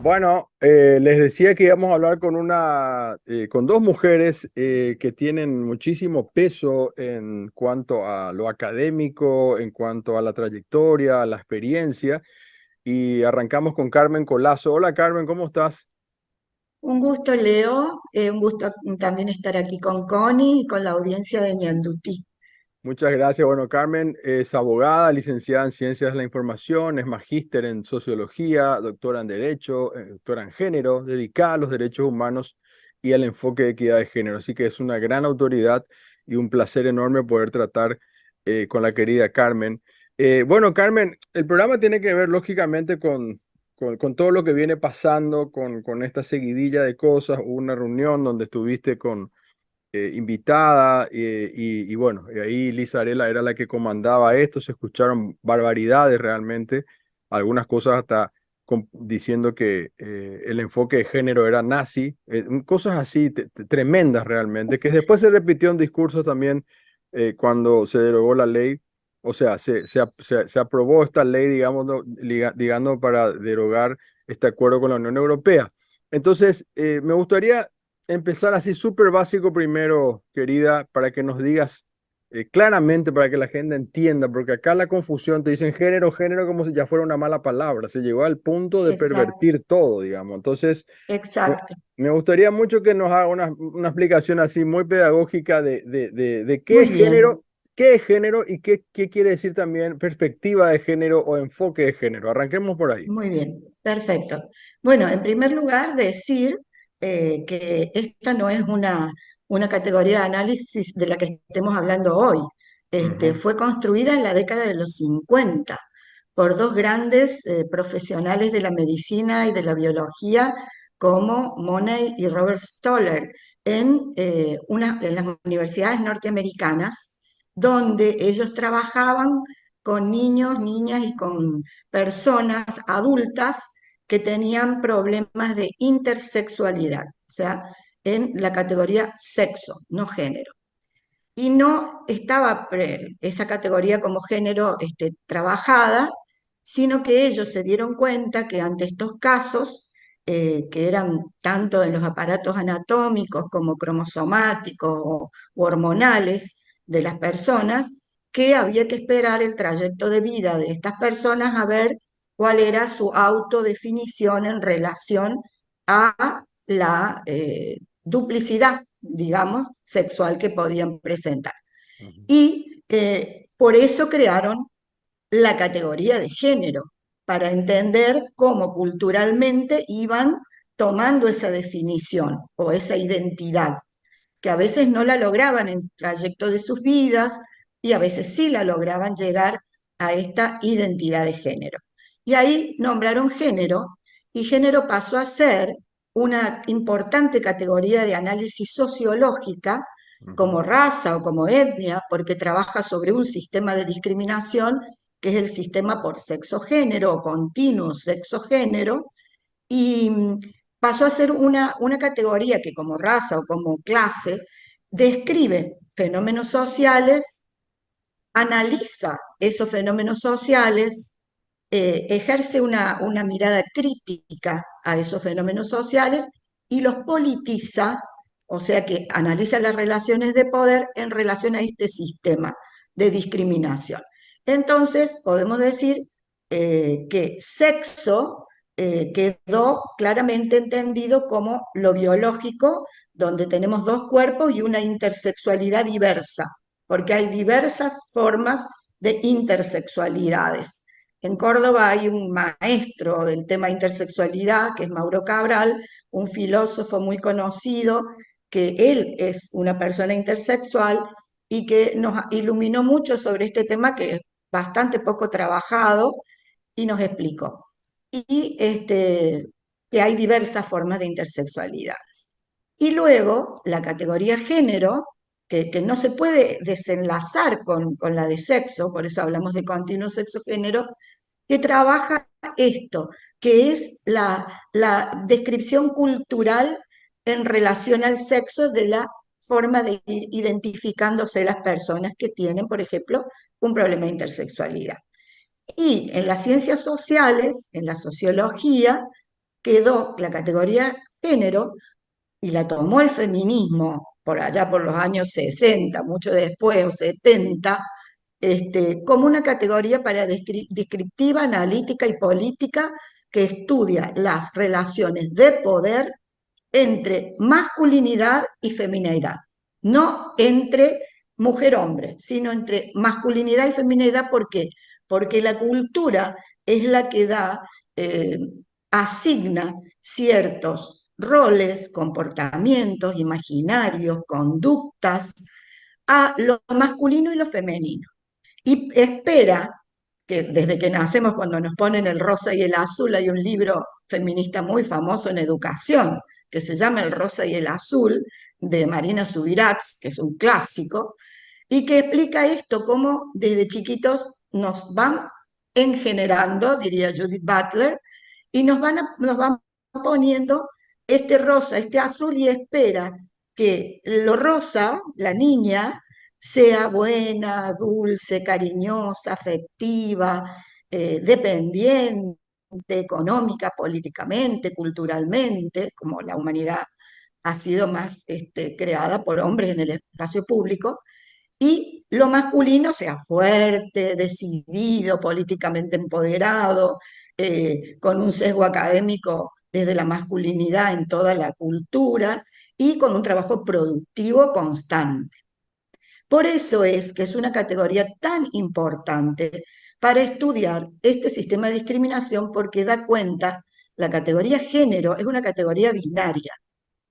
Bueno, les decía que íbamos a hablar con dos mujeres que tienen muchísimo peso en cuanto a lo académico, en cuanto a la trayectoria, a la experiencia, y arrancamos con Carmen Colazo. Hola Carmen, ¿cómo estás? Un gusto, Leo. Un gusto también estar aquí con Connie y con la audiencia de Ñandutí. Muchas gracias. Bueno, Carmen es abogada, licenciada en Ciencias de la Información, es magíster en Sociología, doctora en Derecho, doctora en Género, dedicada a los derechos humanos y al enfoque de equidad de género. Así que es una gran autoridad y un placer enorme poder tratar con la querida Carmen. Bueno, Carmen, el programa tiene que ver lógicamente con todo lo que viene pasando, con esta seguidilla de cosas. Hubo una reunión donde estuviste con invitada y bueno, y ahí Lisa Arela era la que comandaba esto, se escucharon barbaridades realmente, algunas cosas hasta diciendo que el enfoque de género era nazi, cosas así tremendas realmente, que después se repitió en discursos también cuando se derogó la ley. O sea, se aprobó esta ley, digamos, digamos, para derogar este acuerdo con la Unión Europea. Entonces, me gustaría empezar así súper básico primero, querida, para que nos digas claramente, para que la gente entienda, porque acá la confusión, te dicen género, género como si ya fuera una mala palabra, se llegó al punto de Exacto, pervertir todo, digamos. Entonces, me exacto. me gustaría mucho que nos haga una explicación así muy pedagógica de Muy bien, qué es género y qué quiere decir también perspectiva de género o enfoque de género. Arranquemos por ahí. muy bien, perfecto. Bueno, en primer lugar, decir que esta no es una categoría de análisis de la que estemos hablando hoy. Ujú, Fue construida en la década de los 50 por dos grandes profesionales de la medicina y de la biología como Money y Robert Stoller en las universidades norteamericanas, donde ellos trabajaban con niños, niñas y con personas adultas que tenían problemas de intersexualidad, o sea, en la categoría sexo, no género. Y no estaba esa categoría como género trabajada, sino que ellos se dieron cuenta que ante estos casos, que eran tanto en los aparatos anatómicos como cromosomáticos u hormonales de las personas, que había que esperar el trayecto de vida de estas personas a ver cuál era su autodefinición en relación a la duplicidad, digamos, sexual que podían presentar. ujú, Y por eso crearon la categoría de género, para entender cómo culturalmente iban tomando esa definición o esa identidad, que a veces no la lograban en el trayecto de sus vidas y a veces sí la lograban llegar a esta identidad de género. Y ahí nombraron género y género pasó a ser una importante categoría de análisis sociológica ujú, como raza o como etnia, porque trabaja sobre un sistema de discriminación que es el sistema por sexo-género o continuo sexo-género, y pasó a ser una categoría que como raza o como clase describe fenómenos sociales, analiza esos fenómenos sociales, ejerce una mirada crítica a esos fenómenos sociales y los politiza, o sea que analiza las relaciones de poder en relación a este sistema de discriminación. Entonces, podemos decir que sexo quedó claramente entendido como lo biológico, donde tenemos dos cuerpos y una intersexualidad diversa, porque hay diversas formas de intersexualidades. En Córdoba hay un maestro del tema intersexualidad, que es Mauro Cabral, un filósofo muy conocido, que él es una persona intersexual y que nos iluminó mucho sobre este tema que es bastante poco trabajado y nos explicó. Y que hay diversas formas de intersexualidad. Y luego la categoría género, que no se puede desenlazar con la de sexo, por eso hablamos de continuo sexo-género, que trabaja esto, que es la descripción cultural en relación al sexo de la forma de ir identificándose las personas que tienen, por ejemplo, un problema de intersexualidad. Y en las ciencias sociales, en la sociología, quedó la categoría género y la tomó el feminismo por allá por los años 60, mucho después, o 70, como una categoría para descriptiva, analítica y política que estudia las relaciones de poder entre masculinidad y feminidad, no entre mujer-hombre, sino entre masculinidad y feminidad. ¿Por qué? Porque la cultura es la que eh, asigna ciertos roles, comportamientos, imaginarios, conductas a lo masculino y lo femenino. Y espera que desde que nacemos, cuando nos ponen el rosa y el azul, hay un libro feminista muy famoso en educación que se llama El rosa y el azul, de Marina Subirats, que es un clásico, y que explica esto, cómo desde chiquitos nos van engenerando, diría Judith Butler, y nos van poniendo este rosa, este azul, y espera que lo rosa, la niña, sea buena, dulce, cariñosa, afectiva, dependiente, económica, políticamente, culturalmente, como la humanidad ha sido más creada por hombres en el espacio público, y lo masculino sea fuerte, decidido, políticamente empoderado, con un sesgo académico desde la masculinidad en toda la cultura y con un trabajo productivo constante. Por eso es que es una categoría tan importante para estudiar este sistema de discriminación, porque da cuenta, la categoría género es una categoría binaria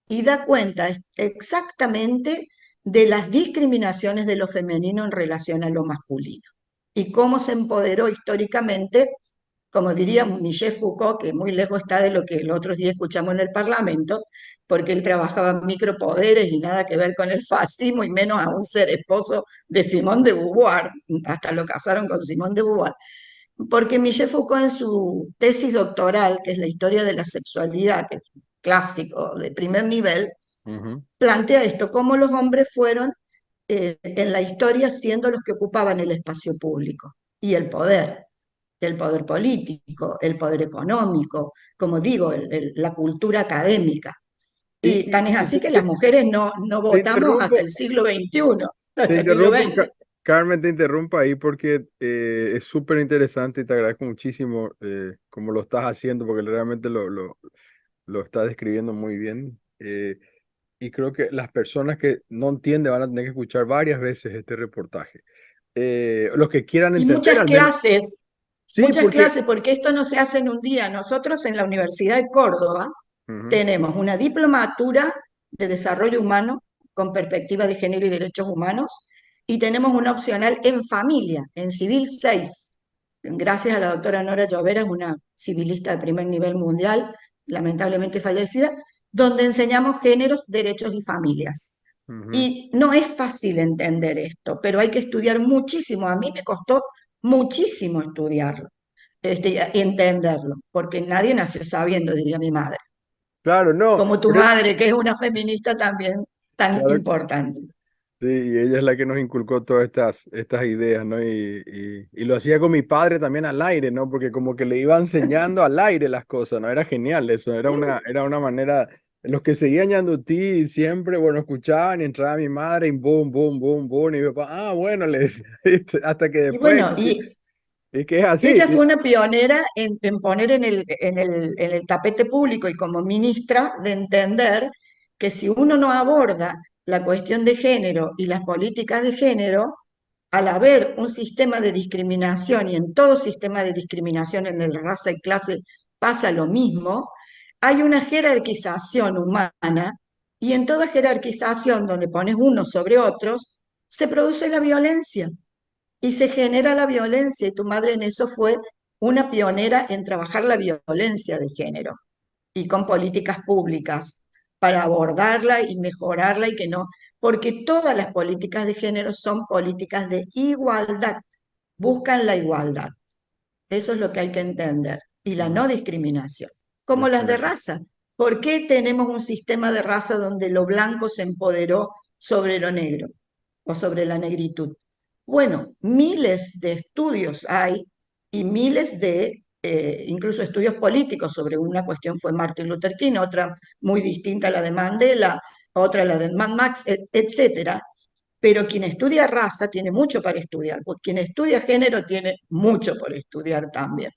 y da cuenta exactamente de las discriminaciones de lo femenino en relación a lo masculino y cómo se empoderó históricamente, como diría Michel Foucault, que muy lejos está de lo que el otro día escuchamos en el Parlamento, porque él trabajaba en micropoderes y nada que ver con el fascismo, y menos aún ser esposo de Simone de Beauvoir, hasta lo casaron con Simone de Beauvoir, porque Michel Foucault en su tesis doctoral, que es la historia de la sexualidad, que es un clásico de primer nivel, Ujú. plantea esto, cómo los hombres fueron en la historia siendo los que ocupaban el espacio público y el poder político, el poder económico, como digo, la cultura académica. Y tan es así que las mujeres no Te votamos hasta el interrumpo, siglo XXI, te hasta el siglo interrumpo, XX. Carmen, te interrumpo ahí porque es súper interesante y te agradezco muchísimo cómo lo estás haciendo porque realmente lo estás describiendo muy bien. Y creo que las personas que no entienden van a tener que escuchar varias veces este reportaje. Los que quieran Y entender al menos. Sí, muchas porque... clases, porque esto no se hace en un día. Nosotros en la Universidad de Córdoba Ujú, tenemos una diplomatura de desarrollo humano con perspectiva de género y derechos humanos, y tenemos una opcional en familia, en Civil 6. Gracias a la doctora Nora Llovera, es una civilista de primer nivel mundial, lamentablemente fallecida, donde enseñamos géneros, derechos y familias. ujú. Y no es fácil entender esto, pero hay que estudiar muchísimo. A mí me costó muchísimo estudiarlo, y entenderlo, porque nadie nació sabiendo, diría mi madre, Claro, no. como tu madre, que es una feminista también tan Claro, importante. sí, y ella es la que nos inculcó todas estas ideas, ¿no? Y lo hacía con mi padre también al aire, ¿no? Porque como que le iba enseñando al aire las cosas, ¿no? Era genial eso, era una manera, los que seguían Yanduti siempre, bueno, escuchaban y entraba mi madre y boom, boom, boom, boom, y mi papá, ah, bueno, le decía, hasta que Y después, bueno, y es que es así. ella fue una pionera en poner en el tapete público y como ministra de entender que si uno no aborda la cuestión de género y las políticas de género, al haber un sistema de discriminación, y en todo sistema de discriminación en el raza y clase pasa lo mismo, hay una jerarquización humana, y en toda jerarquización donde pones unos sobre otros, se produce la violencia y se genera la violencia, y tu madre en eso fue una pionera en trabajar la violencia de género y con políticas públicas para abordarla y mejorarla, y que no, porque todas las políticas de género son políticas de igualdad, buscan la igualdad. Eso es lo que hay que entender. Y la Ujú, no discriminación, como las de excelente. raza. ¿Por qué tenemos un sistema de raza donde lo blanco se empoderó sobre lo negro o sobre la negritud? Bueno, miles de estudios hay y miles de incluso estudios políticos sobre una cuestión fue Martin Luther King, otra muy distinta a la de Mandela, otra la de Mad Max, etcétera. Pero quien estudia raza tiene mucho para estudiar, porque quien estudia género tiene mucho por estudiar también.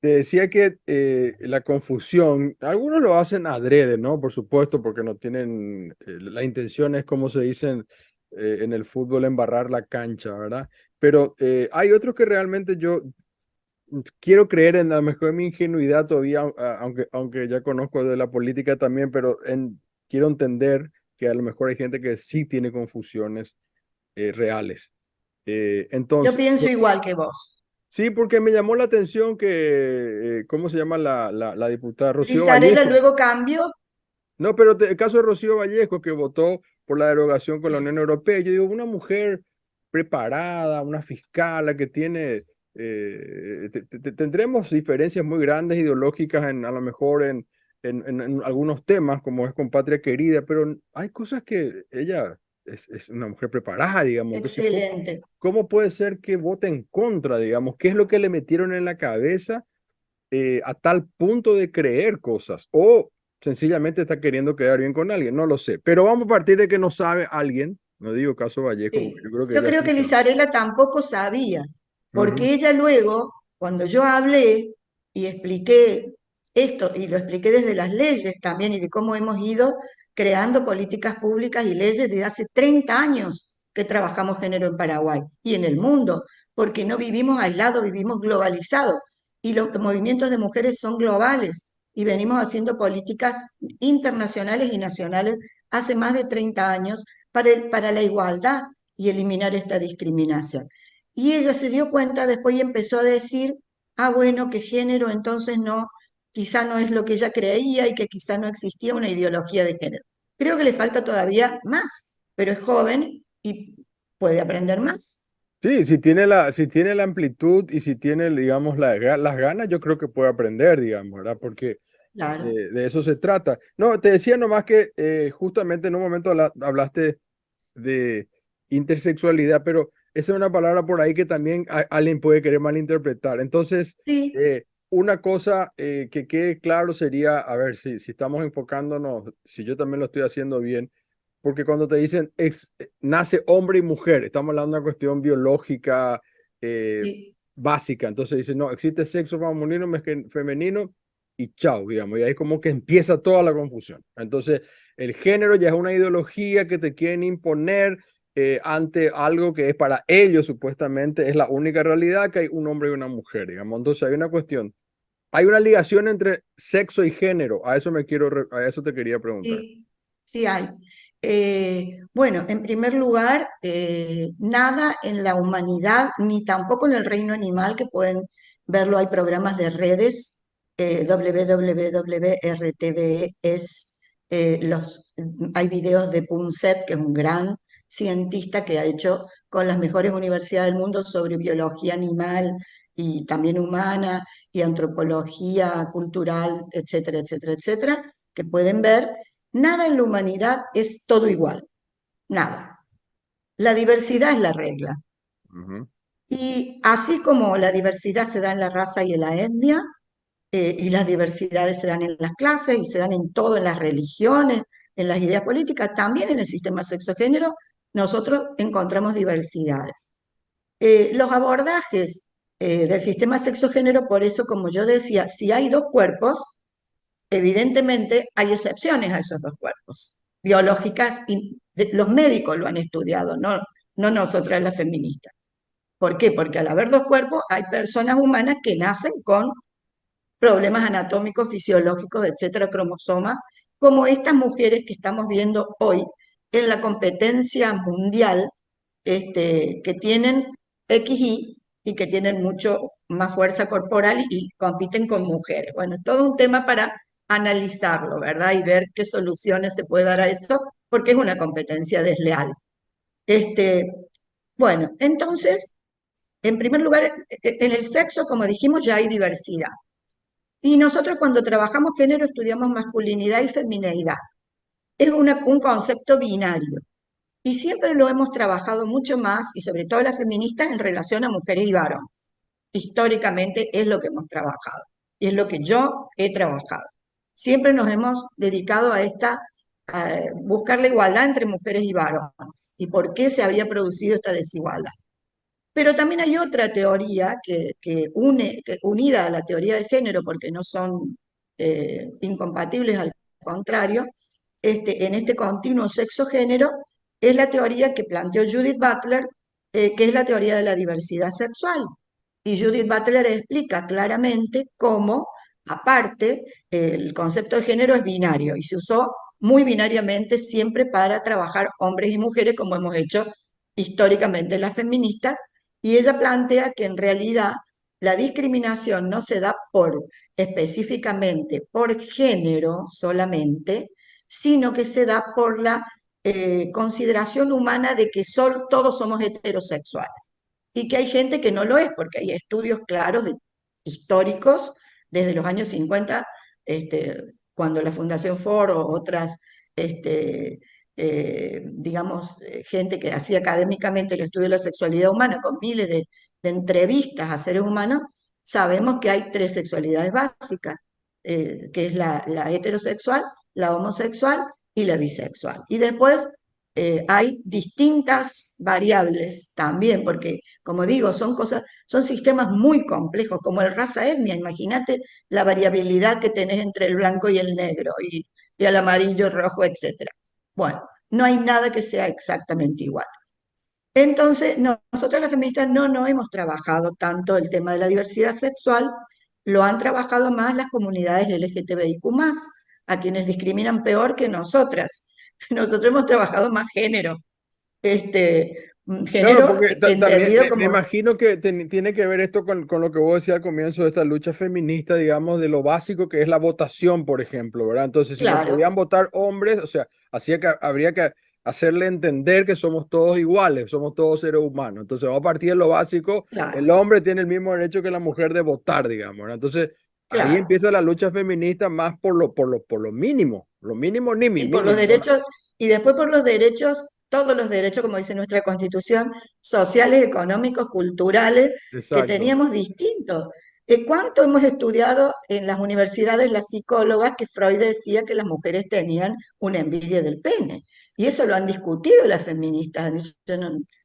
Te decía que la confusión, algunos lo hacen adrede, ¿no? Por supuesto, porque no tienen, la intención es, como se dice en el fútbol, embarrar la cancha, ¿verdad? Pero hay otros que realmente yo quiero creer en, a lo mejor, mi ingenuidad todavía, aunque ya conozco de la política también, pero quiero entender que a lo mejor hay gente que sí tiene confusiones reales. Yo Entonces, pienso igual que vos. sí, porque me llamó la atención que, ¿cómo se llama la diputada? Rocío Lisarela Vallejo. luego cambió, No, pero el caso de Rocío Vallejo, que votó por la derogación con la Unión Europea, yo digo, una mujer preparada, una fiscala que tiene, tendremos diferencias muy grandes ideológicas a lo mejor en algunos temas, como es con Patria Querida, pero hay cosas que ella es una mujer preparada, digamos. Entonces, excelente. ¿cómo puede ser que vote en contra, digamos? ¿Qué es lo que le metieron en la cabeza a tal punto de creer cosas? O sencillamente está queriendo quedar bien con alguien, no lo sé. Pero vamos a partir de que no sabe alguien, no digo caso Vallejo, porque Sí. yo creo que Yo ella creo sí que sabe. Lisarela tampoco sabía, Ujú. porque ella luego, cuando yo hablé y expliqué esto, y lo expliqué desde las leyes también, y de cómo hemos ido creando políticas públicas y leyes desde hace 30 años que trabajamos género en Paraguay y en el mundo, porque no vivimos aislados, vivimos globalizados, y los movimientos de mujeres son globales, y venimos haciendo políticas internacionales y nacionales hace más de 30 años para la igualdad y eliminar esta discriminación. Y ella se dio cuenta después y empezó a decir, ah, bueno, que género entonces no, quizá no es lo que ella creía y que quizá no existía una ideología de género. Creo que le falta todavía más, pero es joven y puede aprender más. Sí, si tiene la amplitud y si tiene, digamos, las ganas, yo creo que puede aprender, digamos, ¿verdad? Porque Claro, de eso se trata. No, te decía nomás que justamente en un momento hablaste de intersexualidad, pero esa es una palabra por ahí que también alguien puede querer malinterpretar. Entonces, sí, una cosa que quede claro sería, a ver, si estamos enfocándonos, si yo también lo estoy haciendo bien, porque cuando te dicen nace hombre y mujer, estamos hablando de una cuestión biológica eh, sí, básica. Entonces dicen, no, existe sexo masculino, femenino y chao, digamos, y ahí como que empieza toda la confusión. Entonces, el género ya es una ideología que te quieren imponer ante algo que es para ellos supuestamente es la única realidad, que hay un hombre y una mujer, digamos. Entonces hay una cuestión, hay una ligación entre sexo y género. A eso a eso te quería preguntar. sí, sí hay. Bueno, en primer lugar, nada en la humanidad, ni tampoco en el reino animal, que pueden verlo, hay programas de redes, WWW.RTV es, hay videos de Punset, que es un gran cientista que ha hecho con las mejores universidades del mundo sobre biología animal y también humana y antropología cultural, etcétera, etcétera, etcétera, que pueden ver. Nada en la humanidad es todo igual, nada. La diversidad es la regla. Ujú. Y así como la diversidad se da en la raza y en la etnia, y las diversidades se dan en las clases y se dan en todo, en las religiones, en las ideas políticas, también en el sistema sexogénero, nosotros encontramos diversidades. Los abordajes del sistema sexogénero, por eso, como yo decía, si hay dos cuerpos, evidentemente hay excepciones a esos dos cuerpos, biológicas, y los médicos lo han estudiado, no nosotras las feministas. ¿Por qué? Porque al haber dos cuerpos hay personas humanas que nacen con problemas anatómicos, fisiológicos, etcétera, cromosomas, como estas mujeres que estamos viendo hoy en la competencia mundial, que tienen XY y que tienen mucho más fuerza corporal y compiten con mujeres. Bueno, es todo un tema para analizarlo, ¿verdad? Y ver qué soluciones se puede dar a eso, porque es una competencia desleal. Este, bueno, entonces, en primer lugar, en el sexo, como dijimos, ya hay diversidad. Y nosotros cuando trabajamos género estudiamos masculinidad y femineidad. Es un concepto binario. Y siempre lo hemos trabajado mucho más, y sobre todo las feministas, en relación a mujeres y varones. históricamente es lo que hemos trabajado y es lo que yo he trabajado. Siempre nos hemos dedicado a buscar la igualdad entre mujeres y varones y por qué se había producido esta desigualdad. Pero también hay otra teoría que unida a la teoría de género, porque no son incompatibles, al contrario, en este continuo sexo-género, es la teoría que planteó Judith Butler, que es la teoría de la diversidad sexual. Y Judith Butler explica claramente cómo, aparte, el concepto de género es binario y se usó muy binariamente siempre para trabajar hombres y mujeres, como hemos hecho históricamente las feministas, y ella plantea que en realidad la discriminación no se da específicamente por género solamente, sino que se da por la consideración humana de que todos somos heterosexuales y que hay gente que no lo es, porque hay estudios claros históricos desde los años 50, cuando la Fundación Ford o otras, digamos, gente que hacía académicamente el estudio de la sexualidad humana con miles de entrevistas a seres humanos, sabemos que hay tres sexualidades básicas, que es la heterosexual, la homosexual y la bisexual. Y después hay distintas variables también, porque, como digo, son sistemas muy complejos, como el raza-etnia. Imagínate la variabilidad que tenés entre el blanco y el negro, y el amarillo, rojo, etcétera. Bueno, no hay nada que sea exactamente igual. Entonces, nosotros las feministas no hemos trabajado tanto el tema de la diversidad sexual, lo han trabajado más las comunidades LGTBIQ+, a quienes discriminan peor que nosotras. Nosotros hemos trabajado más género, Claro, género porque también entendido me como, imagino que tiene que ver esto con lo que vos decías al comienzo de esta lucha feminista, digamos, de lo básico que es la votación, por ejemplo, ¿verdad? Entonces, si no claro, podían votar hombres, o sea, habría que hacerle entender que somos todos iguales, somos todos seres humanos. Entonces, vamos a partir de lo básico, el claro, hombre tiene el mismo derecho que la mujer de votar, digamos, ¿verdad? Entonces, ahí claro. empieza la lucha feminista más por lo mínimo ni mi Y por los mínimo, ¿verdad? derechos, y después por los derechos, todos los derechos, como dice nuestra Constitución, sociales, económicos, culturales, que Exacto, teníamos distintos. ¿Cuánto hemos estudiado en las universidades las psicólogas que Freud decía que las mujeres tenían una envidia del pene? Y eso lo han discutido las feministas. Han dicho,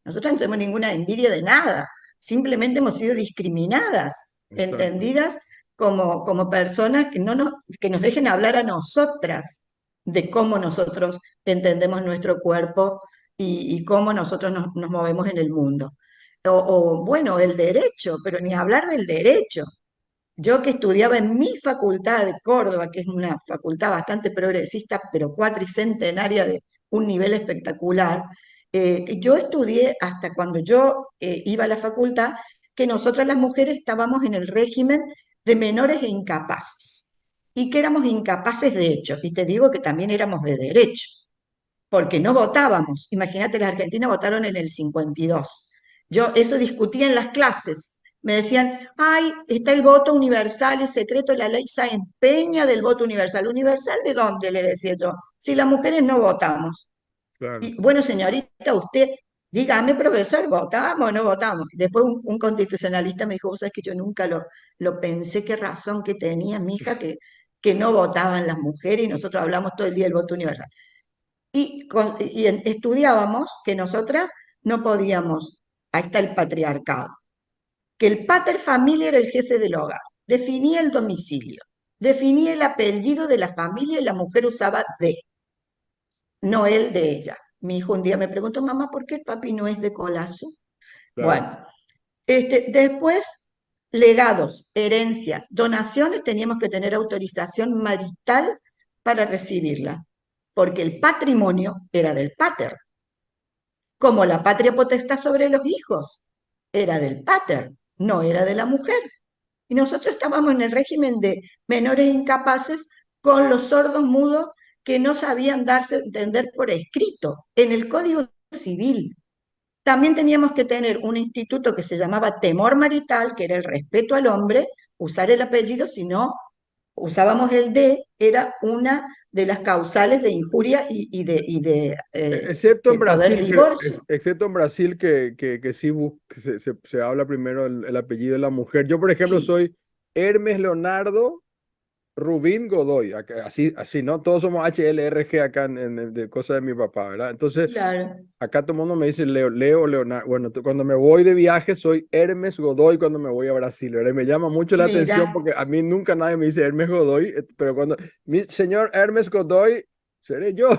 nosotros no tenemos ninguna envidia de nada, simplemente hemos sido discriminadas, exacto. entendidas como personas que nos dejen hablar a nosotras de cómo nosotros entendemos nuestro cuerpo y cómo nosotros nos movemos en el mundo. Bueno, el derecho, pero ni hablar del derecho. Yo que estudiaba en mi facultad de Córdoba, que es una facultad bastante progresista, pero cuatricentenaria de un nivel espectacular, yo estudié hasta cuando yo iba a la facultad, que nosotras las mujeres estábamos en el régimen de menores e incapaces, y que éramos incapaces de hecho, y te digo que también éramos de derecho porque no votábamos. Imagínate, las argentinas votaron en el 52. Yo eso discutía en las clases. Me decían, ay, está el voto universal, es secreto, la ley se empeña del voto universal. ¿Universal de dónde? Le decía yo. Si las mujeres no votamos. Claro. Y bueno, señorita, usted, dígame, profesor, ¿votamos o no votamos? Después un constitucionalista me dijo, vos sabés que yo nunca lo pensé, qué razón que tenía mi hija, que no votaban las mujeres y nosotros hablamos todo el día del voto universal. Estudiábamos que nosotras no podíamos, ahí está el patriarcado, que el pater familia era el jefe del hogar, definía el domicilio, definía el apellido de la familia y la mujer usaba de, no el de ella. Mi hijo un día me preguntó, mamá, ¿por qué el papi no es de Colazo? Claro. Bueno, después, legados, herencias, donaciones, teníamos que tener autorización marital para recibirla, porque el patrimonio era del pater, como la patria potestad sobre los hijos era del pater, no era de la mujer. Y nosotros estábamos en el régimen de menores incapaces con los sordos mudos que no sabían darse a entender por escrito. En el Código Civil también teníamos que tener un instituto que se llamaba temor marital, que era el respeto al hombre, usar el apellido, si no usábamos el de, era una de las causales de injuria Excepto en que poder Brasil, divorcio. excepto en Brasil que sí que se habla primero el apellido de la mujer. Yo, por ejemplo, Sí, soy Hermes Leonardo Rubín Godoy, así, así, ¿no? Todos somos HLRG acá de cosas de mi papá, ¿verdad? Entonces, claro. acá todo el mundo me dice Leo, Leonardo. Bueno, cuando me voy de viaje soy Hermes Godoy cuando me voy a Brasil, ¿verdad? Y me llama mucho la atención Mira, porque a mí nunca nadie me dice Hermes Godoy, pero cuando mi señor Hermes Godoy, seré yo.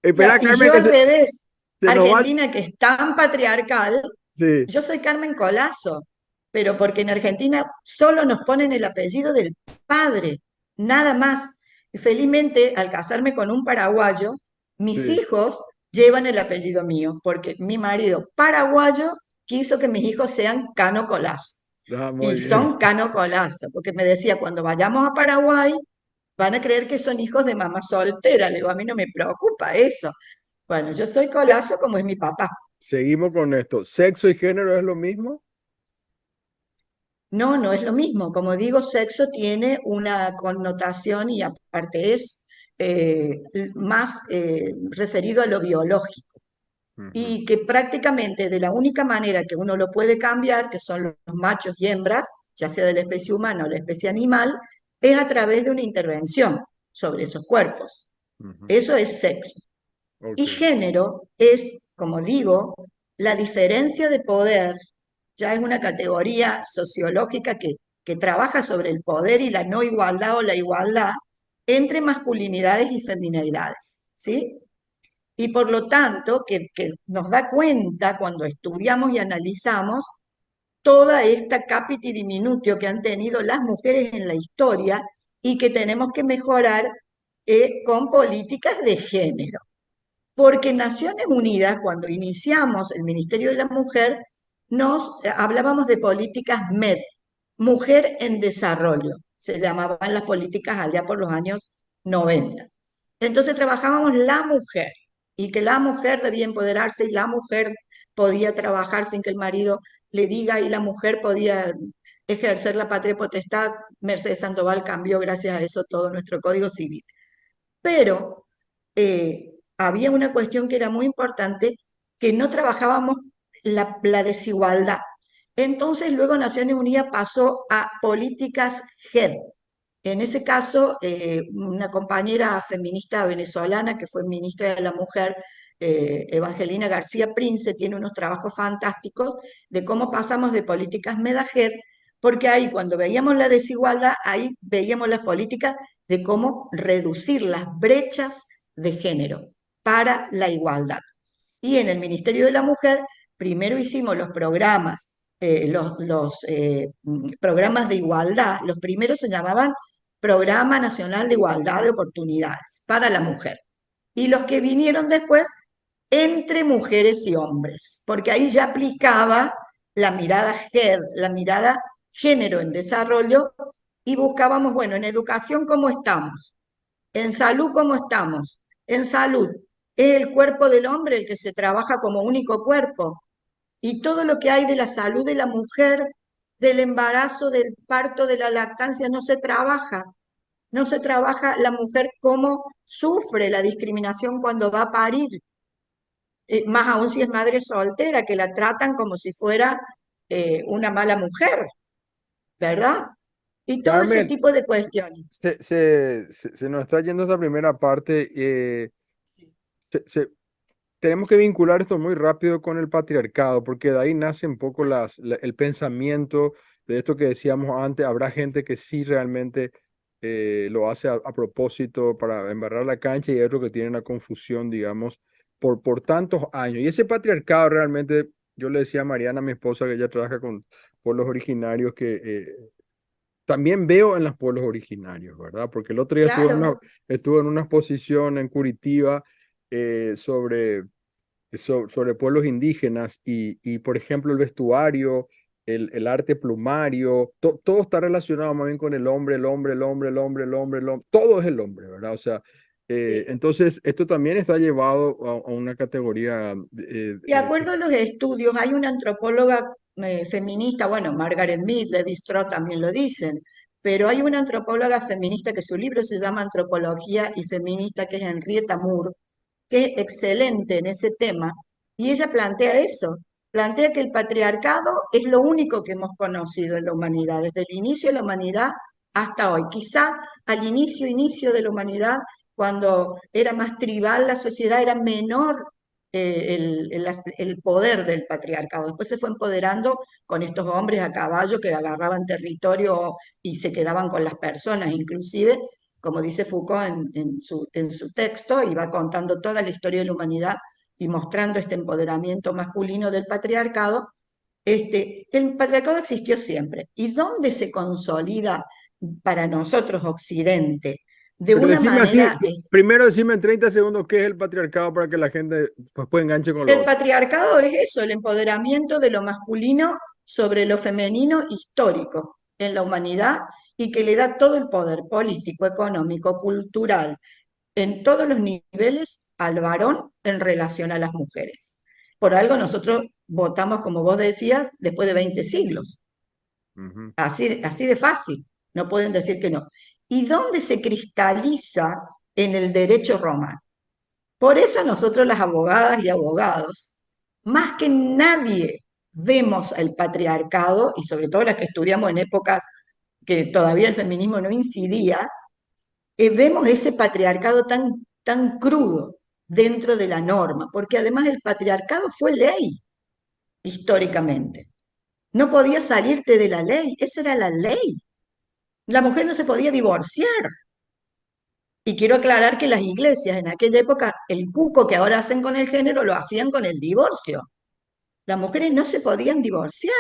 Espera, y Carmen, yo que al revés, se nos va. Argentina que es tan patriarcal, Sí, yo soy Carmen Colazo, pero porque en Argentina solo nos ponen el apellido del padre, nada más. Y felizmente, al casarme con un paraguayo, mis sí. hijos llevan el apellido mío, porque mi marido paraguayo quiso que mis hijos sean Cano Colazo. Ah, muy Y bien. son Cano Colazo, porque me decía, cuando vayamos a Paraguay, van a creer que son hijos de mamá soltera. Le digo, a mí no me preocupa eso. Bueno, yo soy Colazo como es mi papá. Seguimos con esto. ¿Sexo y género es lo mismo? No, no es lo mismo. Como digo, sexo tiene una connotación y aparte es más referido a lo biológico. Ujú, Y que prácticamente de la única manera que uno lo puede cambiar, que son los machos y hembras, ya sea de la especie humana o la especie animal, es a través de una intervención sobre esos cuerpos. ujú. Eso es sexo. Y Ok. género es, como digo, la diferencia de poder, ya es una categoría sociológica que trabaja sobre el poder y la no igualdad o la igualdad entre masculinidades y feminidades, ¿sí? Y por lo tanto, que nos da cuenta cuando estudiamos y analizamos toda esta capiti diminutio que han tenido las mujeres en la historia y que tenemos que mejorar con políticas de género. Porque Naciones Unidas, cuando iniciamos el Ministerio de la Mujer, nos hablábamos de políticas MED, Mujer en Desarrollo, se llamaban las políticas allá por los años 90. Entonces trabajábamos la mujer y que la mujer debía empoderarse y la mujer podía trabajar sin que el marido le diga y la mujer podía ejercer la patria potestad. Mercedes Sandoval cambió gracias a eso todo nuestro Código Civil. Pero había una cuestión que era muy importante, que no trabajábamos la desigualdad. Entonces luego Naciones Unidas pasó a políticas GED. En ese caso, una compañera feminista venezolana que fue ministra de la Mujer, Evangelina García Prince, tiene unos trabajos fantásticos de cómo pasamos de políticas MEDAGED, porque ahí cuando veíamos la desigualdad, ahí veíamos las políticas de cómo reducir las brechas de género para la igualdad. Y en el Ministerio de la Mujer, primero hicimos los programas, programas de igualdad. Los primeros se llamaban Programa Nacional de Igualdad de Oportunidades para la Mujer. Y los que vinieron después, entre mujeres y hombres, porque ahí ya aplicaba la mirada GED, la mirada género en desarrollo, y buscábamos, bueno, en educación, ¿cómo estamos? En salud, ¿cómo estamos? En salud, es el cuerpo del hombre el que se trabaja como único cuerpo. Y todo lo que hay de la salud de la mujer, del embarazo, del parto, de la lactancia, no se trabaja. No se trabaja la mujer cómo sufre la discriminación cuando va a parir. Más aún si es madre soltera, que la tratan como si fuera una mala mujer, ¿verdad? Y todo ese Carmen, tipo de cuestiones. se nos está yendo esa primera parte. Se- se- Tenemos que vincular esto muy rápido con el patriarcado, porque de ahí nace un poco el pensamiento de esto que decíamos antes. Habrá gente que sí realmente lo hace a propósito para embarrar la cancha y hay otro que tiene una confusión, digamos, por tantos años. Y ese patriarcado realmente, yo le decía a Mariana, mi esposa, que ella trabaja con pueblos originarios, que también veo en los pueblos originarios, ¿verdad? Porque el otro día Claro, estuve en una exposición en Curitiba sobre sobre pueblos indígenas y, por ejemplo, el vestuario, el arte plumario, todo está relacionado más bien con el hombre, el hombre, el hombre, el hombre, el hombre, el hombre, todo es el hombre, ¿verdad? O sea, sí. entonces esto también está llevado a una categoría, De acuerdo a los estudios, hay una antropóloga feminista, bueno, Margaret Mead, Levi Strauss también lo dicen, pero hay una antropóloga feminista que su libro se llama Antropología y Feminista, que es Henrietta Moore, que es excelente en ese tema, y ella plantea eso, plantea que el patriarcado es lo único que hemos conocido en la humanidad, desde el inicio de la humanidad hasta hoy. Quizá al inicio de la humanidad, cuando era más tribal la sociedad, era menor el poder del patriarcado. Después se fue empoderando con estos hombres a caballo que agarraban territorio y se quedaban con las personas, inclusive, como dice Foucault en su texto, y va contando toda la historia de la humanidad y mostrando este empoderamiento masculino del patriarcado. El patriarcado existió siempre. ¿Y dónde se consolida para nosotros, Occidente? De Pero una decime así, manera, primero decime en 30 segundos qué es el patriarcado para que la gente pues enganche con lo el otro. patriarcado es eso, el empoderamiento de lo masculino sobre lo femenino histórico en la humanidad y que le da todo el poder político, económico, cultural, en todos los niveles al varón en relación a las mujeres. Por algo nosotros votamos, como vos decías, después de 20 siglos. Ujú. Así de fácil, no pueden decir que no. ¿Y dónde se cristaliza en el derecho romano? Por eso nosotros las abogadas y abogados, más que nadie, vemos el patriarcado, y sobre todo las que estudiamos en épocas que todavía el feminismo no incidía, vemos ese patriarcado tan crudo dentro de la norma, porque además el patriarcado fue ley históricamente. No podía salirte de la ley, esa era la ley. La mujer no se podía divorciar. Y quiero aclarar que las iglesias en aquella época, el cuco que ahora hacen con el género, lo hacían con el divorcio. Las mujeres no se podían divorciar,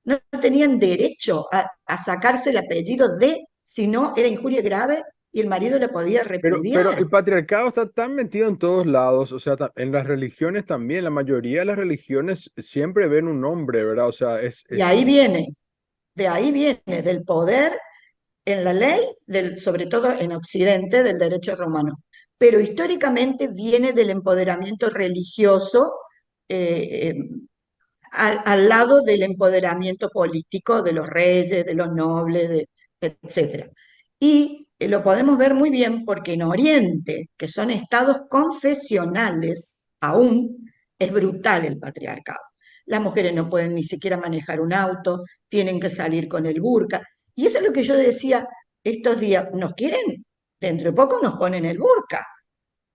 no tenían derecho a sacarse el apellido de, si no era injuria grave y el marido la podía Pero repudiar. el patriarcado está tan metido en todos lados, o sea, en las religiones también, la mayoría de las religiones siempre ven un hombre, ¿verdad? O sea, Y ahí viene, de ahí viene, del poder en la ley, sobre todo en Occidente, del derecho romano. Pero históricamente viene del empoderamiento religioso eh, al lado del empoderamiento político de los reyes, de los nobles, etc. Y lo podemos ver muy bien porque en Oriente, que son estados confesionales, aún es brutal el patriarcado. Las mujeres no pueden ni siquiera manejar un auto, tienen que salir con el burka. Y eso es lo que yo decía estos días, ¿nos quieren? Dentro de poco nos ponen el burka,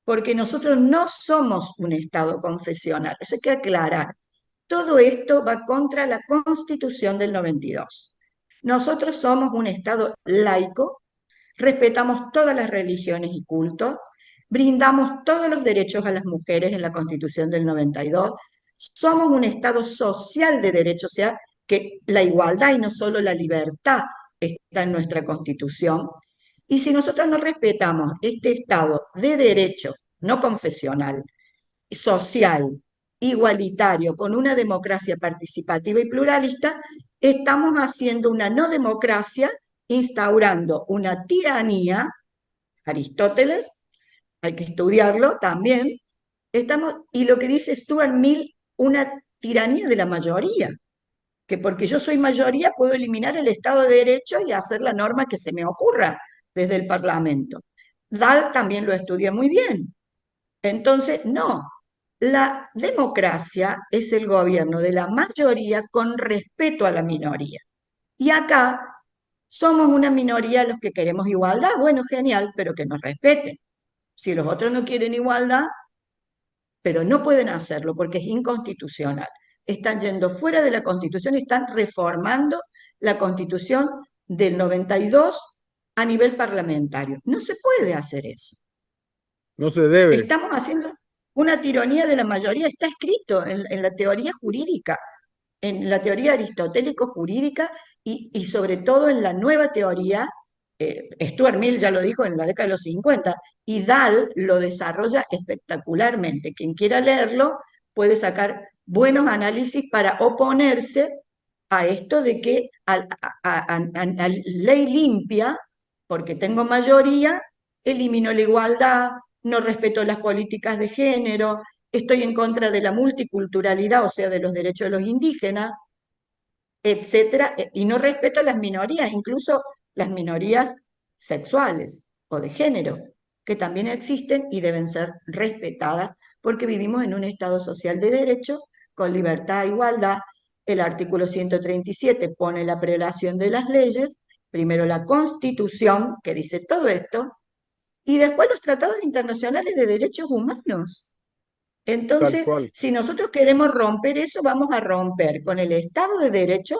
porque nosotros no somos un estado confesional, eso hay que aclarar. Todo esto va contra la Constitución del 92. Nosotros somos un Estado laico, respetamos todas las religiones y cultos, brindamos todos los derechos a las mujeres en la Constitución del 92, somos un Estado social de derechos, o sea, que la igualdad y no solo la libertad está en nuestra Constitución. Y si nosotros no respetamos este Estado de derecho, no confesional, social, igualitario, con una democracia participativa y pluralista, estamos haciendo una no democracia, instaurando una tiranía, Aristóteles, hay que estudiarlo también, y lo que dice Stuart Mill, una tiranía de la mayoría, que porque yo soy mayoría puedo eliminar el Estado de Derecho y hacer la norma que se me ocurra desde el Parlamento. Dahl también lo estudia muy bien. Entonces, no, la democracia es el gobierno de la mayoría con respeto a la minoría. Y acá somos una minoría los que queremos igualdad. Bueno, genial, pero que nos respeten. Si los otros no quieren igualdad, pero no pueden hacerlo porque es inconstitucional. Están yendo fuera de la Constitución, están reformando la Constitución del 92 a nivel parlamentario. No se puede hacer eso. no se debe. Estamos haciendo una tiranía de la mayoría, está escrito en la teoría jurídica, en la teoría aristotélico-jurídica y sobre todo en la nueva teoría, Stuart Mill ya lo dijo en la década de los 50, y Dahl lo desarrolla espectacularmente. Quien quiera leerlo puede sacar buenos análisis para oponerse a esto de que a ley limpia, porque tengo mayoría, elimino la igualdad, no respeto las políticas de género, estoy en contra de la multiculturalidad, o sea, de los derechos de los indígenas, etcétera, y no respeto a las minorías. Incluso las minorías sexuales o de género, que también existen y deben ser respetadas porque vivimos en un Estado social de derecho con libertad e igualdad. El artículo 137 pone la prelación de las leyes, primero la Constitución, que dice todo esto, y después los tratados internacionales de derechos humanos. Tal Entonces, cual. si nosotros queremos romper eso, vamos a romper con el Estado de Derecho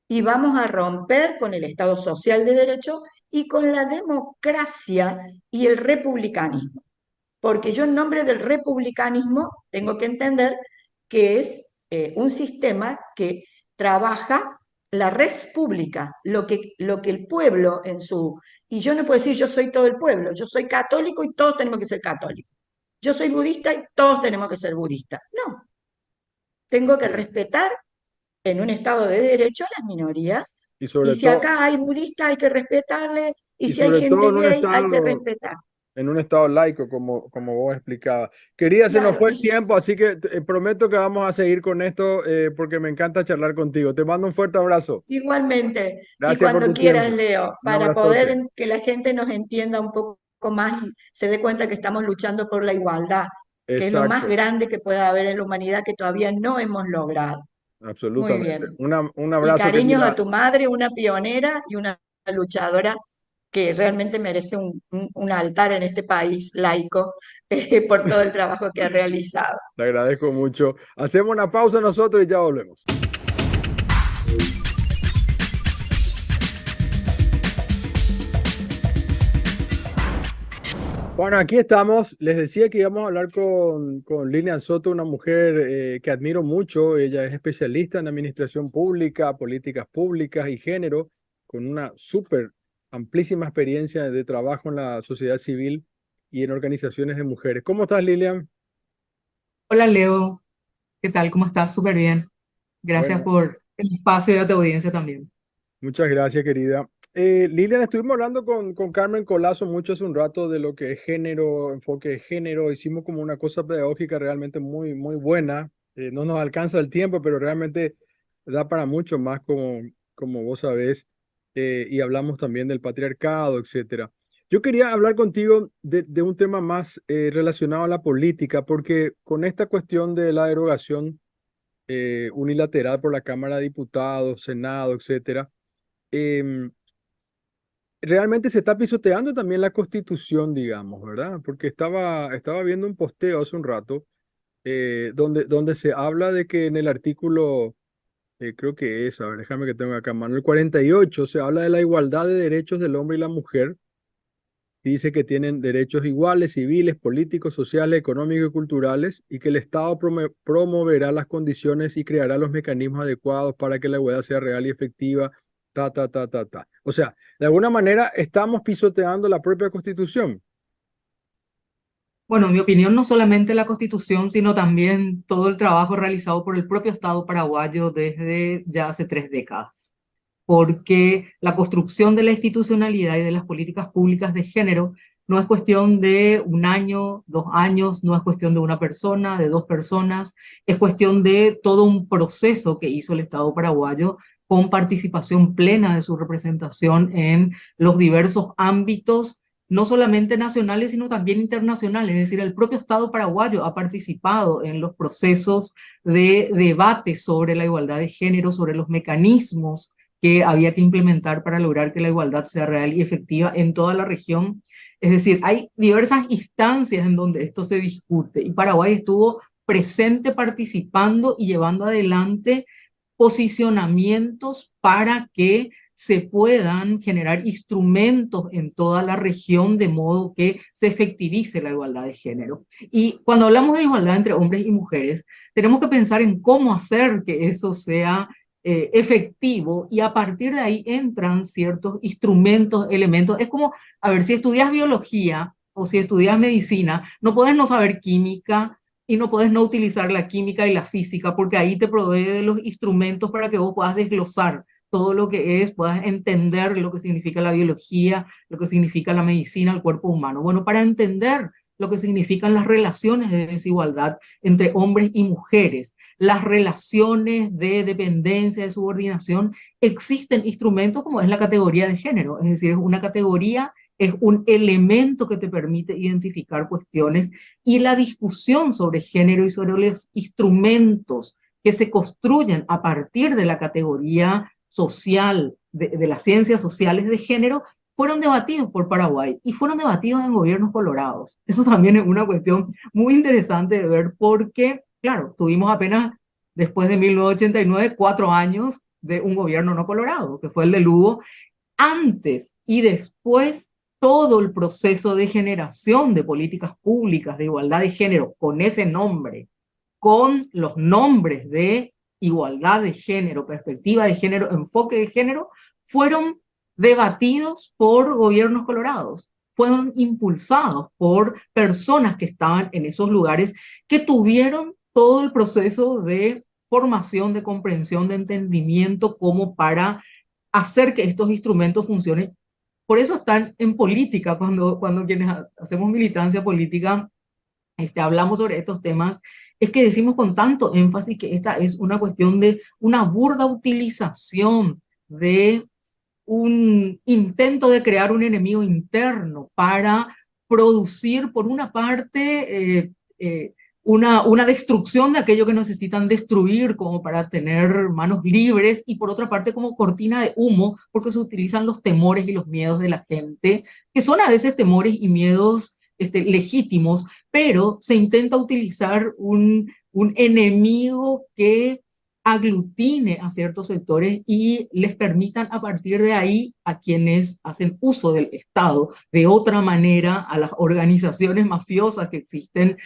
y vamos a romper con el Estado social de derecho y con la democracia y el republicanismo. Porque yo en nombre del republicanismo tengo que entender que es un sistema que trabaja la res pública, lo que el pueblo en su... Y yo no puedo decir yo soy todo el pueblo, yo soy católico y todos tenemos que ser católicos. Yo soy budista y todos tenemos que ser budistas. No, tengo que Sí. respetar en un Estado de derecho a las minorías. Y Y sobre si todo, acá hay budistas, hay que respetarle. Y y si hay sobre todo gente gay, hay que respetar. en un estado laico, como vos explicabas. Quería, se nos Claro, fue el y tiempo, así que prometo que vamos a seguir con esto porque me encanta charlar contigo. Te mando un fuerte abrazo. igualmente, y Gracias por cuando tu quieras, tiempo. Leo, Un para abrazote. poder que la gente nos entienda un poco más y se dé cuenta que estamos luchando por la igualdad, que es lo más Exacto, grande que pueda haber en la humanidad que todavía no hemos logrado. Muy absolutamente. bien. Un Y abrazo, cariños a querida. tu madre, una pionera y una luchadora que realmente merece un altar en este país laico por todo el trabajo que ha realizado. Te agradezco mucho. Hacemos una pausa nosotros y ya volvemos. Bueno, aquí estamos. Les decía que íbamos a hablar con Lilian Soto, una mujer que admiro mucho. Ella es especialista en administración pública, políticas públicas y género, con una súper amplísima experiencia de trabajo en la sociedad civil y en organizaciones de mujeres. ¿Cómo estás, Lilian? Hola Leo, ¿qué tal? ¿Cómo estás? Súper bien. Gracias Bueno, por el espacio y a tu audiencia también. muchas gracias, querida. Lilian, estuvimos hablando con Carmen Colazo mucho hace un rato de lo que es género, enfoque de género. Hicimos como una cosa pedagógica realmente muy, muy buena. No nos alcanza el tiempo, pero realmente da para mucho más, como vos sabés. Y hablamos también del patriarcado, etcétera. Yo quería hablar contigo de un tema más relacionado a la política, porque con esta cuestión de la derogación unilateral por la Cámara de Diputados, Senado, etcétera, em, realmente se está pisoteando también la Constitución, digamos, ¿verdad? Porque estaba viendo un posteo hace un rato donde se habla de que en el artículo, creo que es, a ver, déjame que tengo acá, mano, el 48, se habla de la igualdad de derechos del hombre y la mujer. Y dice que tienen derechos iguales, civiles, políticos, sociales, económicos y culturales, y que el Estado promoverá las condiciones y creará los mecanismos adecuados para que la igualdad sea real y efectiva, ta, ta, ta, ta, ta. O sea, de alguna manera estamos pisoteando la propia Constitución. Bueno, en mi opinión, no solamente la Constitución, sino también todo el trabajo realizado por el propio Estado paraguayo desde ya hace 3 décadas. Porque la construcción de la institucionalidad y de las políticas públicas de género no es cuestión de un año, 2 años, no es cuestión de una persona, de dos personas, es cuestión de todo un proceso que hizo el Estado paraguayo con participación plena de su representación en los diversos ámbitos, no solamente nacionales, sino también internacionales. Es decir, el propio Estado paraguayo ha participado en los procesos de debate sobre la igualdad de género, sobre los mecanismos que había que implementar para lograr que la igualdad sea real y efectiva en toda la región. Es decir, hay diversas instancias en donde esto se discute y Paraguay estuvo presente participando y llevando adelante posicionamientos para que se puedan generar instrumentos en toda la región de modo que se efectivice la igualdad de género. Y cuando hablamos de igualdad entre hombres y mujeres, tenemos que pensar en cómo hacer que eso sea efectivo y a partir de ahí entran ciertos instrumentos, elementos. Es como, a ver, si estudias biología o si estudias medicina, no puedes no saber química y no puedes no utilizar la química y la física porque ahí te provee de los instrumentos para que vos puedas desglosar todo lo que es, puedas entender lo que significa la biología, lo que significa la medicina, el cuerpo humano. Bueno, para entender lo que significan las relaciones de desigualdad entre hombres y mujeres, las relaciones de dependencia, de subordinación, existen instrumentos como es la categoría de género, es decir, es una categoría, es un elemento que te permite identificar cuestiones y la discusión sobre género y sobre los instrumentos que se construyen a partir de la categoría social, de las ciencias sociales de género, fueron debatidos por Paraguay y fueron debatidos en gobiernos colorados. Eso también es una cuestión muy interesante de ver porque, claro, tuvimos apenas después de 1989 4 años de un gobierno no colorado, que fue el de Lugo. Antes y después, todo el proceso de generación de políticas públicas de igualdad de género con ese nombre, con los nombres de igualdad de género, perspectiva de género, enfoque de género, fueron debatidos por gobiernos colorados, fueron impulsados por personas que estaban en esos lugares, que tuvieron todo el proceso de formación, de comprensión, de entendimiento, como para hacer que estos instrumentos funcionen. Por eso están en política, cuando quienes hacemos militancia política hablamos sobre estos temas, es que decimos con tanto énfasis que esta es una cuestión de una burda utilización de un intento de crear un enemigo interno para producir, por una parte, una destrucción de aquello que necesitan destruir como para tener manos libres y por otra parte como cortina de humo porque se utilizan los temores y los miedos de la gente, que son a veces temores y miedos legítimos, pero se intenta utilizar un enemigo que aglutine a ciertos sectores y les permitan a partir de ahí a quienes hacen uso del Estado de otra manera, a las organizaciones mafiosas que existen,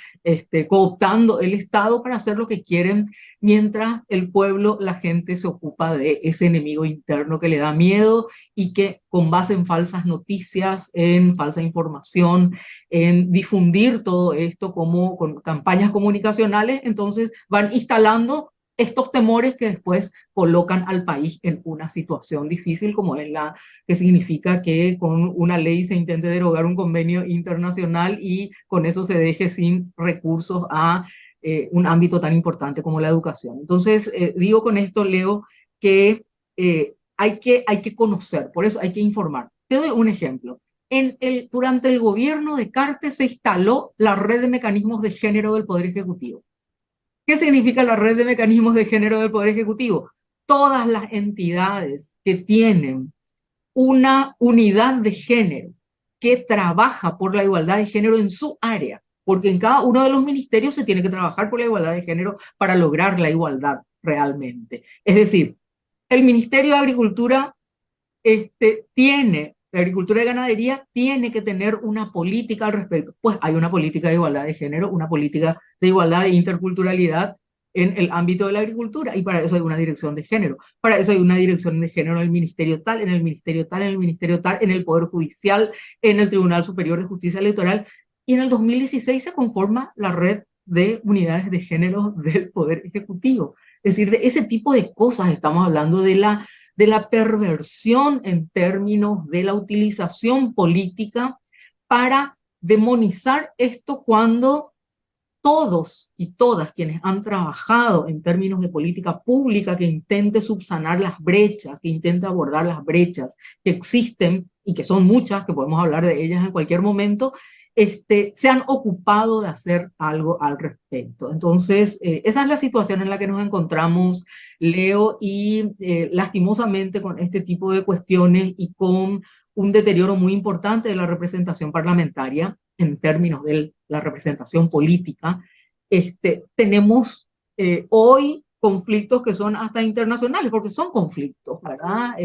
cooptando el Estado para hacer lo que quieren, mientras el pueblo, la gente se ocupa de ese enemigo interno que le da miedo y que con base en falsas noticias, en falsa información, en difundir todo esto como con campañas comunicacionales, entonces van instalando estos temores que después colocan al país en una situación difícil, como es la que significa que con una ley se intente derogar un convenio internacional y con eso se deje sin recursos a un ámbito tan importante como la educación. Entonces, digo con esto, Leo, que hay que conocer, por eso hay que informar. Te doy un ejemplo. Durante el gobierno de Cartes se instaló la red de mecanismos de género del Poder Ejecutivo. ¿Qué significa la red de mecanismos de género del Poder Ejecutivo? Todas las entidades que tienen una unidad de género que trabaja por la igualdad de género en su área, porque en cada uno de los ministerios se tiene que trabajar por la igualdad de género para lograr la igualdad realmente. Es decir, el Ministerio de Agricultura de Agricultura y Ganadería tiene que tener una política al respecto. Pues hay una política de igualdad de género, una política de igualdad de interculturalidad en el ámbito de la agricultura y para eso hay una dirección de género. Para eso hay una dirección de género en el ministerio tal, en el ministerio tal, en el ministerio tal, en el Poder Judicial, en el Tribunal Superior de Justicia Electoral. Y en el 2016 se conforma la red de unidades de género del Poder Ejecutivo. Es decir, de ese tipo de cosas estamos hablando, de la perversión en términos de la utilización política para demonizar esto, cuando todos y todas quienes han trabajado en términos de política pública que intente subsanar las brechas, que intente abordar las brechas que existen y que son muchas, que podemos hablar de ellas en cualquier momento, se han ocupado de hacer algo al respecto. Entonces, esa es la situación en la que nos encontramos, Leo, y lastimosamente con este tipo de cuestiones y con un deterioro muy importante de la representación parlamentaria en términos de la representación política, tenemos hoy conflictos que son hasta internacionales, porque son conflictos, ¿verdad?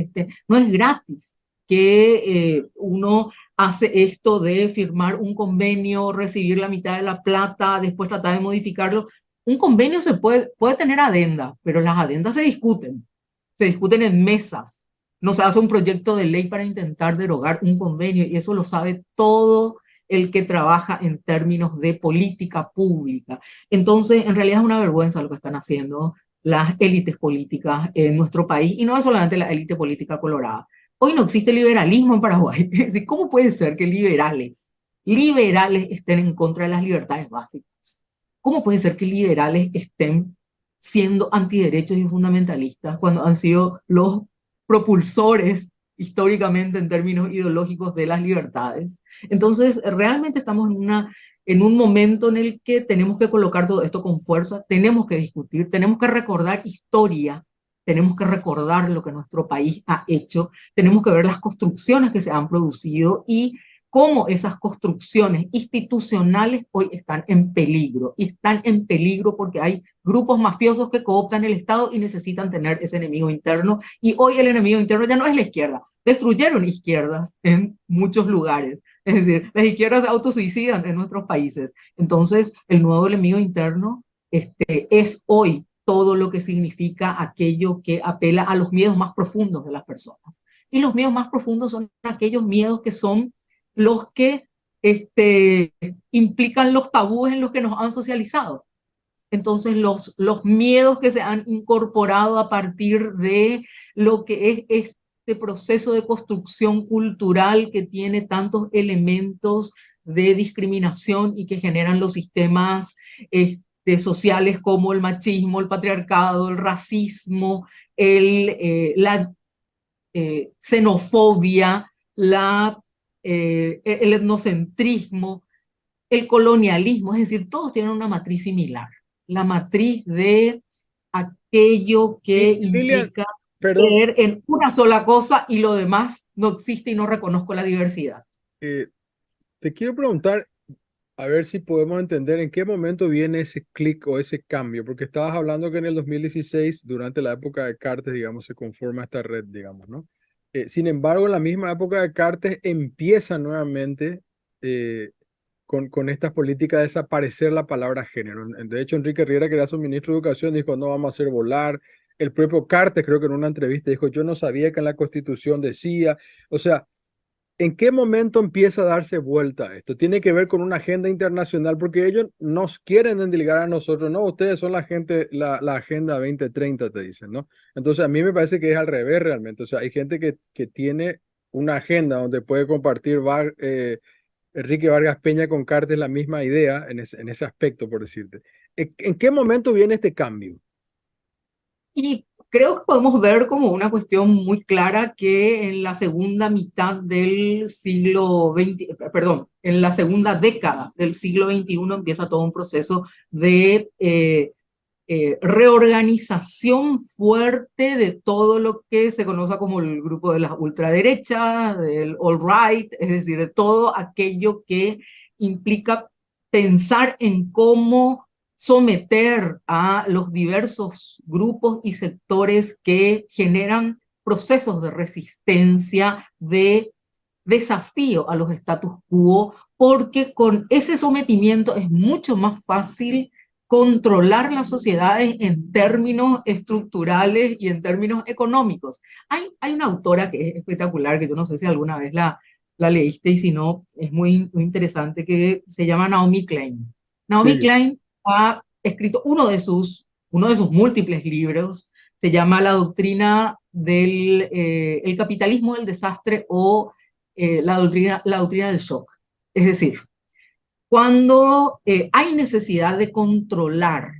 No es gratis que uno hace esto de firmar un convenio, recibir la mitad de la plata, después tratar de modificarlo. Un convenio puede tener adendas, pero las adendas se discuten en mesas. No se hace un proyecto de ley para intentar derogar un convenio y eso lo sabe todo el que trabaja en términos de política pública. Entonces, en realidad es una vergüenza lo que están haciendo las élites políticas en nuestro país, y no es solamente la élite política colorada. Hoy no existe liberalismo en Paraguay. Es decir, ¿cómo puede ser que liberales estén en contra de las libertades básicas? ¿Cómo puede ser que liberales estén siendo antiderechos y fundamentalistas, cuando han sido los propulsores históricamente en términos ideológicos de las libertades. Entonces, realmente estamos en un momento en el que tenemos que colocar todo esto con fuerza, tenemos que discutir, tenemos que recordar historia, tenemos que recordar lo que nuestro país ha hecho, tenemos que ver las construcciones que se han producido y cómo esas construcciones institucionales hoy están en peligro. Y están en peligro porque hay grupos mafiosos que cooptan el Estado y necesitan tener ese enemigo interno. Y hoy el enemigo interno ya no es la izquierda. Destruyeron izquierdas en muchos lugares. Es decir, las izquierdas se autosuicidan en nuestros países. Entonces, el nuevo enemigo interno es hoy todo lo que significa aquello que apela a los miedos más profundos de las personas. Y los miedos más profundos son aquellos miedos que son los que implican los tabúes en los que nos han socializado. Entonces, los miedos que se han incorporado a partir de lo que es este proceso de construcción cultural que tiene tantos elementos de discriminación y que generan los sistemas sociales como el machismo, el patriarcado, el racismo, la xenofobia, el etnocentrismo, el colonialismo, es decir, todos tienen una matriz similar, la matriz de aquello que Y Lilian, implica perdón, creer en una sola cosa y lo demás no existe y no reconozco la diversidad. eh, te quiero preguntar, a ver si podemos entender en qué momento viene ese clic o ese cambio, porque estabas hablando que en el 2016, durante la época de Cartes, digamos, se conforma esta red, digamos, ¿no? Sin embargo, en la misma época de Cartes empieza nuevamente eh, con estas políticas de desaparecer la palabra género. De hecho, Enrique Riera, que era su ministro de Educación, dijo, no vamos a hacer volar. El propio Cartes, creo que en una entrevista dijo, yo no sabía que en la Constitución decía, o sea, ¿en qué momento empieza a darse vuelta esto? Tiene que ver con una agenda internacional, porque ellos nos quieren endilgar a nosotros, no, ustedes son la gente, la Agenda 2030, te dicen, ¿no? Entonces a mí me parece que es al revés realmente, o sea, hay gente que tiene una agenda donde puede compartir Enrique Vargas Peña con Cartes la misma idea en ese aspecto, por decirte. ¿En qué momento viene este cambio? Y creo que podemos ver como una cuestión muy clara que en la segunda mitad del siglo XX, perdón, en la segunda década del siglo XXI empieza todo un proceso de reorganización fuerte de todo lo que se conoce como el grupo de las ultraderechas, del alt-right, es decir, de todo aquello que implica pensar en cómo someter a los diversos grupos y sectores que generan procesos de resistencia, de desafío a los status quo, porque con ese sometimiento es mucho más fácil controlar las sociedades en términos estructurales y en términos económicos. Hay una autora que es espectacular, que yo no sé si alguna vez la leíste y si no, es muy interesante, que se llama Naomi Klein. Naomi Sí, Klein ha escrito uno de sus múltiples libros, se llama La doctrina del el capitalismo del desastre o la doctrina del shock. Es decir, cuando hay necesidad de controlar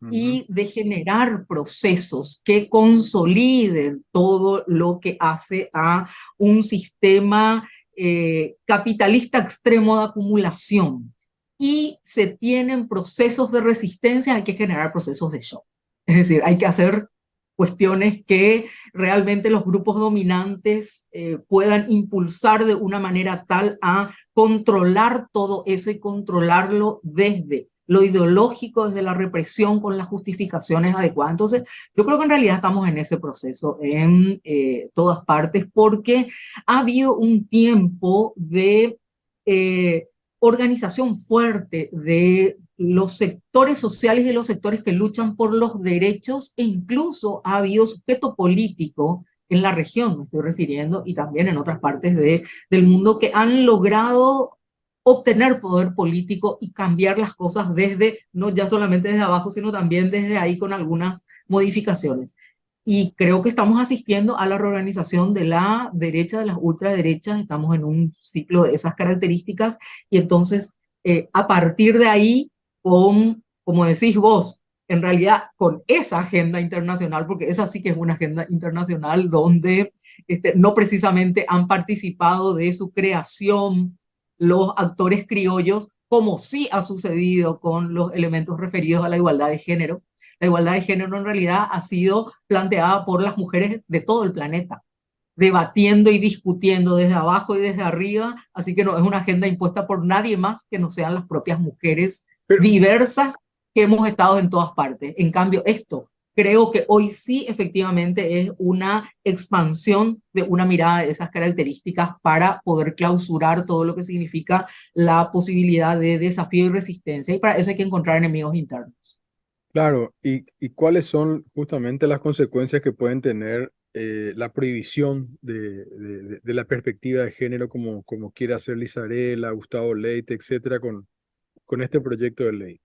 ujú, y de generar procesos que consoliden todo lo que hace a un sistema capitalista extremo de acumulación y se tienen procesos de resistencia, hay que generar procesos de shock. Es decir, hay que hacer cuestiones que realmente los grupos dominantes puedan impulsar de una manera tal a controlar todo eso y controlarlo desde lo ideológico, desde la represión con las justificaciones adecuadas. Entonces, yo creo que en realidad estamos en ese proceso en todas partes porque ha habido un tiempo de organización fuerte de los sectores sociales y de los sectores que luchan por los derechos e incluso ha habido sujeto político en la región, me estoy refiriendo, y también en otras partes del mundo que han logrado obtener poder político y cambiar las cosas desde, no ya solamente desde abajo, sino también desde ahí con algunas modificaciones. Y creo que estamos asistiendo a la reorganización de la derecha, de las ultraderechas, estamos en un ciclo de esas características y entonces a partir de ahí, como decís vos, en realidad con esa agenda internacional, porque esa sí que es una agenda internacional donde no precisamente han participado de su creación los actores criollos, como sí ha sucedido con los elementos referidos a la igualdad de género. La igualdad de género en realidad ha sido planteada por las mujeres de todo el planeta, debatiendo y discutiendo desde abajo y desde arriba, así que no es una agenda impuesta por nadie más que no sean las propias mujeres Pero, diversas que hemos estado en todas partes. En cambio, esto creo que hoy sí efectivamente es una expansión de una mirada de esas características para poder clausurar todo lo que significa la posibilidad de desafío y resistencia, y para eso hay que encontrar enemigos internos. claro, y cuáles son justamente las consecuencias que pueden tener la prohibición de la perspectiva de género como quiere hacer Lizarela, Gustavo Leite, etcétera, con este proyecto de ley?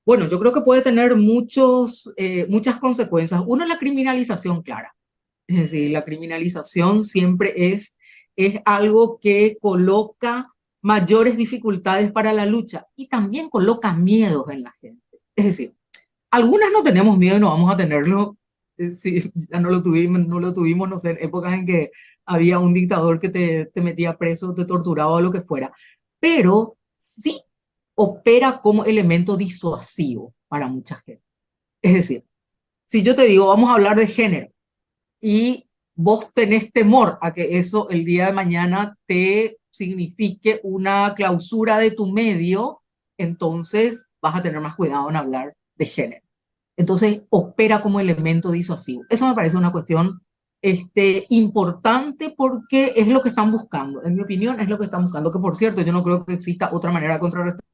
Bueno, yo creo que puede tener muchas consecuencias. Uno, la criminalización clara. Es decir, la criminalización siempre es algo que coloca mayores dificultades para la lucha y también coloca miedos en la gente. Es decir, algunas no tenemos miedo y no vamos a tenerlo. Si ya no lo tuvimos, no sé, en épocas en que había un dictador que te metía preso, te torturaba o lo que fuera. Pero sí opera como elemento disuasivo para mucha gente. Es decir, si yo te digo, vamos a hablar de género, y vos tenés temor a que eso el día de mañana te signifique una clausura de tu medio, entonces vas a tener más cuidado en hablar de género. Entonces opera como elemento disuasivo. Eso me parece una cuestión importante porque es lo que están buscando. En mi opinión, es lo que están buscando. Que por cierto, yo no creo que exista otra manera de contrarrestar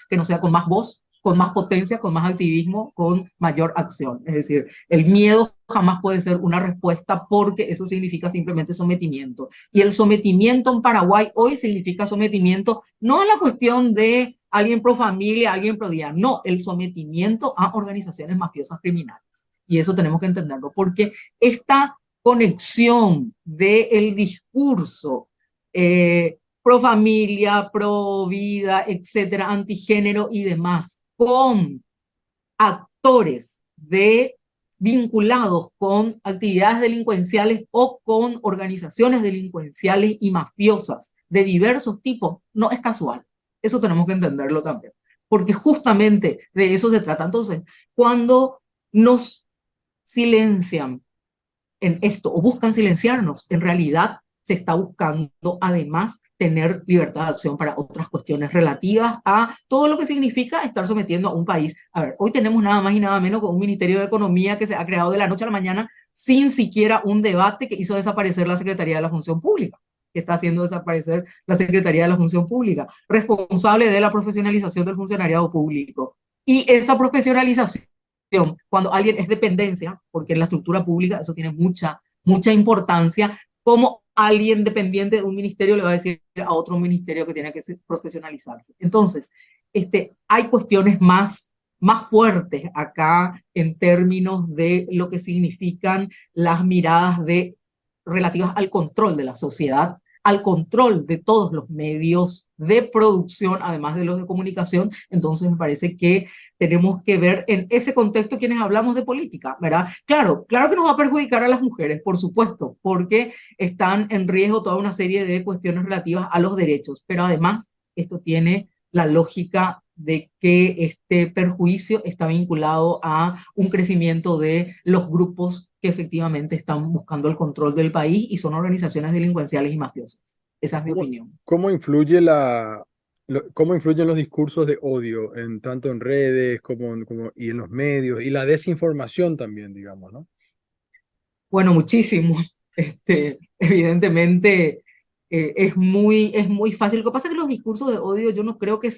que no sea con más voz, con más potencia, con más activismo, con mayor acción. Es decir, el miedo jamás puede ser una respuesta porque eso significa simplemente sometimiento. Y el sometimiento en Paraguay hoy significa sometimiento no a la cuestión de alguien pro familia, alguien pro día, no, el sometimiento a organizaciones mafiosas criminales. Y eso tenemos que entenderlo, porque esta conexión del discurso pro familia, pro vida, etcétera, antigénero y demás, con actores vinculados con actividades delincuenciales o con organizaciones delincuenciales y mafiosas de diversos tipos, no es casual. Eso tenemos que entenderlo también, porque justamente de eso se trata. Entonces, cuando nos silencian en esto o buscan silenciarnos, en realidad se está buscando además tener libertad de acción para otras cuestiones relativas a todo lo que significa estar sometiendo a un país. A ver, hoy tenemos nada más y nada menos que un Ministerio de Economía que se ha creado de la noche a la mañana sin siquiera un debate que hizo desaparecer la Secretaría de la Función Pública, que está haciendo desaparecer la Secretaría de la Función Pública, responsable de la profesionalización del funcionariado público. Y esa profesionalización, cuando alguien es dependencia, porque en la estructura pública eso tiene mucha importancia, como alguien dependiente de un ministerio le va a decir a otro ministerio que tiene que profesionalizarse. Entonces, hay cuestiones más fuertes acá en términos de lo que significan las miradas relativas al control de la sociedad, al control de todos los medios de producción, además de los de comunicación. Entonces me parece que tenemos que ver en ese contexto quienes hablamos de política, ¿verdad? Claro que nos va a perjudicar a las mujeres, por supuesto, porque están en riesgo toda una serie de cuestiones relativas a los derechos, pero además esto tiene la lógica de que este perjuicio está vinculado a un crecimiento de los grupos que efectivamente están buscando el control del país y son organizaciones delincuenciales y mafiosas. Esa es mi ¿Cómo, opinión. cómo influye cómo influyen los discursos de odio tanto en redes y en los medios y la desinformación también, digamos, ¿no? Bueno, muchísimo. Evidentemente es muy fácil. Lo que pasa es que los discursos de odio yo no creo que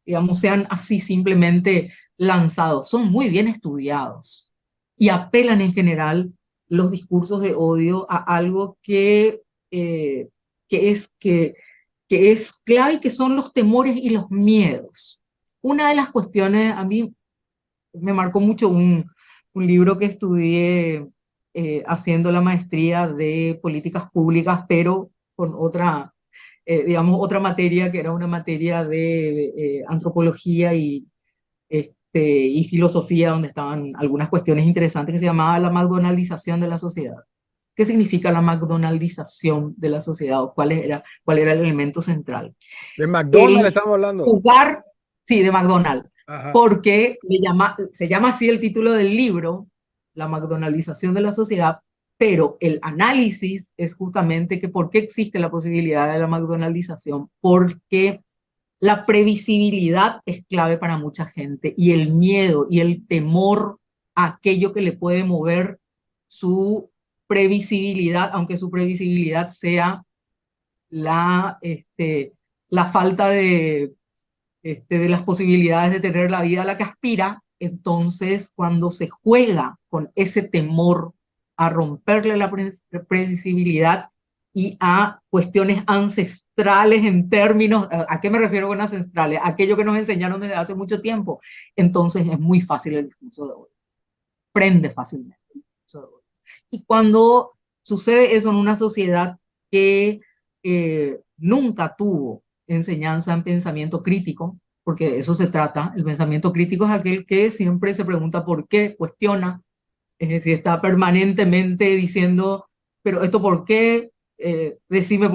digamos, sean así simplemente lanzados. Son muy bien estudiados y apelan en general los discursos de odio a algo eh, que es, que, que es clave y que son los temores y los miedos. Una de las cuestiones, a mí me marcó mucho un libro que estudié haciendo la maestría de políticas públicas, pero con digamos, otra materia que era una materia de antropología y filosofía, donde estaban algunas cuestiones interesantes que se llamaba la McDonaldización de la sociedad. ¿Qué significa la McDonaldización de la sociedad? ¿O cuál era el elemento central? De McDonald's El estamos hablando. jugar, sí, de McDonald's, Ajá. porque se llama así el título del libro, la McDonaldización de la sociedad, pero el análisis es justamente que por qué existe la posibilidad de la McDonaldización, porque la previsibilidad es clave para mucha gente y el miedo y el temor a aquello que le puede mover su previsibilidad, aunque su previsibilidad sea la, la falta de las posibilidades de tener la vida a la que aspira. Entonces, cuando se juega con ese temor a romperle la previsibilidad y a cuestiones ancestrales en términos, ¿a qué me refiero con ancestrales? Aquello que nos enseñaron desde hace mucho tiempo. Entonces es muy fácil el discurso de hoy, prende fácilmente el discurso de hoy. Y cuando sucede eso en una sociedad que nunca tuvo enseñanza en pensamiento crítico, porque de eso se trata, el pensamiento crítico es aquel que siempre se pregunta por qué, cuestiona, es decir, está permanentemente diciendo, pero esto por qué, decime